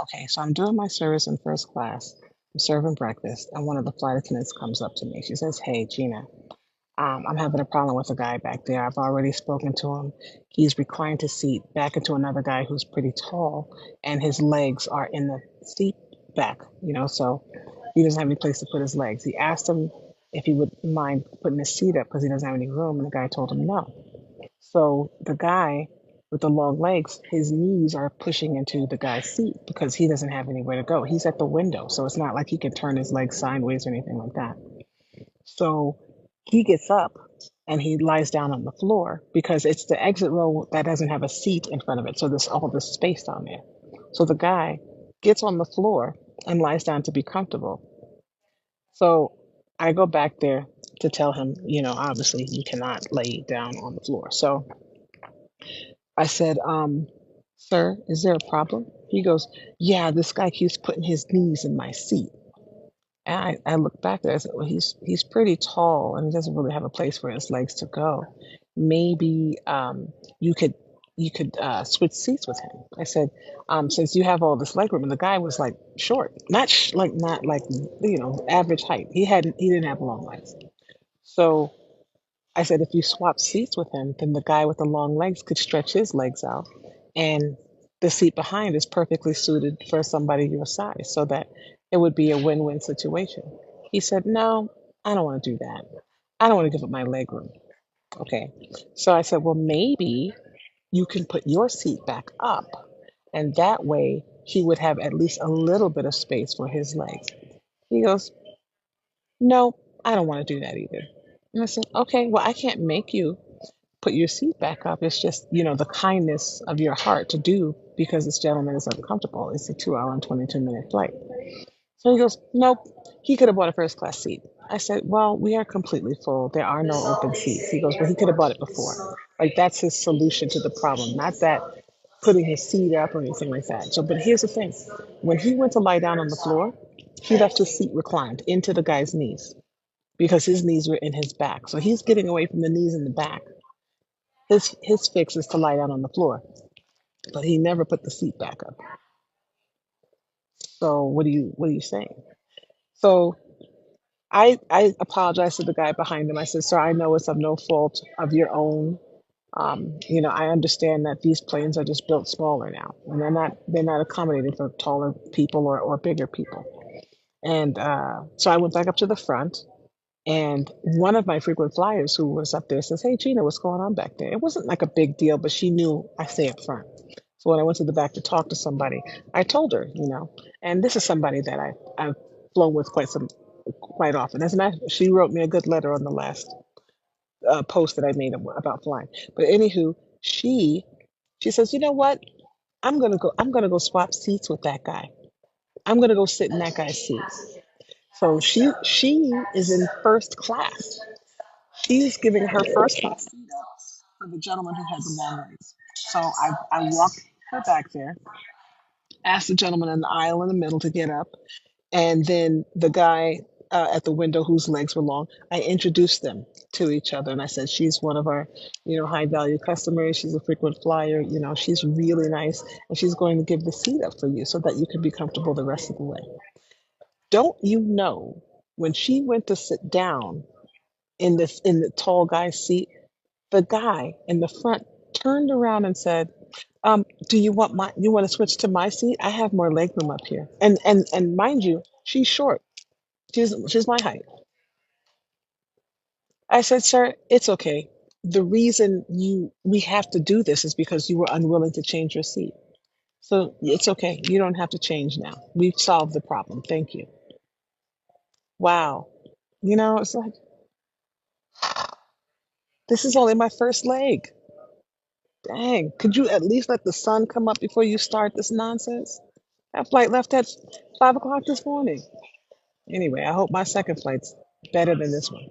Okay, so I'm doing my service in first class. I'm serving breakfast, and one of the flight attendants comes up to me. She says, "Hey, Gina, I'm having a problem with a guy back there. I've already spoken to him. He's reclined his seat back into another guy who's pretty tall, and his legs are in the seat back, so he doesn't have any place to put his legs. He asked him if he would mind putting his seat up because he doesn't have any room, and the guy told him no. So the guy with the long legs, his knees are pushing into the guy's seat because he doesn't have anywhere to go. He's at the window, so it's not like he can turn his legs sideways or anything like that. So he gets up and he lies down on the floor because it's the exit row that doesn't have a seat in front of it. So there's all this space down there. So the guy gets on the floor and lies down to be comfortable. So I go back there to tell him, obviously you cannot lay down on the floor. So I said, sir, is there a problem? He goes, yeah, this guy keeps putting his knees in my seat. And I look back there, I said, well, he's pretty tall and he doesn't really have a place for his legs to go. Maybe you could switch seats with him. I said, since you have all this leg room, and the guy was like short, not like average height. He didn't have long legs. So I said, if you swap seats with him, then the guy with the long legs could stretch his legs out, and the seat behind is perfectly suited for somebody your size, so that it would be a win-win situation. He said, no, I don't want to do that. I don't want to give up my leg room. Okay. So I said, well, maybe you can put your seat back up, and that way he would have at least a little bit of space for his legs. He goes, no, I don't want to do that either. And I said, okay, well, I can't make you put your seat back up. It's just, the kindness of your heart to do because this gentleman is uncomfortable. It's a 2 hour and 22-minute flight. So he goes, nope, he could have bought a first class seat. I said, well, we are completely full. There are no open seats. He goes, well, he could have bought it before. Like that's his solution to the problem, not that putting his seat up or anything like that. So, but here's the thing. When he went to lie down on the floor, he left his seat reclined into the guy's knees because his knees were in his back. So he's getting away from the knees in the back. His fix is to lie down on the floor, but he never put the seat back up. So what are you saying? So I apologized to the guy behind him. I said, "Sir, I know it's of no fault of your own. I understand that these planes are just built smaller now, and they're not accommodating for taller people or bigger people." And so I went back up to the front, and one of my frequent flyers who was up there says, "Hey, Gina, what's going on back there?" It wasn't like a big deal, but she knew I stay up front. So when I went to the back to talk to somebody, I told her, and this is somebody that I've flown with quite often. As a matter, she wrote me a good letter on the last post that I made about flying. But anywho, she says, you know what? I'm gonna go swap seats with that guy. I'm gonna go sit in that guy's seat. So she is in first class. She's giving her first class seat up for the gentleman who had the long legs. So I walked her back there, asked the gentleman in the aisle in the middle to get up, and then the guy at the window whose legs were long, I introduced them to each other, and I said, she's one of our, high value customers. She's a frequent flyer. She's really nice, and she's going to give the seat up for you so that you can be comfortable the rest of the way. Don't you know when she went to sit down in the tall guy's seat, the guy in the front turned around and said, do you want to switch to my seat? I have more leg room up here. And mind you, she's short. She's my height. I said, sir, it's okay. The reason we have to do this is because you were unwilling to change your seat. So it's okay. You don't have to change now. We've solved the problem. Thank you. Wow. It's like, this is only my first leg. Dang. Could you at least let the sun come up before you start this nonsense? That flight left at 5 o'clock this morning. Anyway, I hope my second flight's better than this one.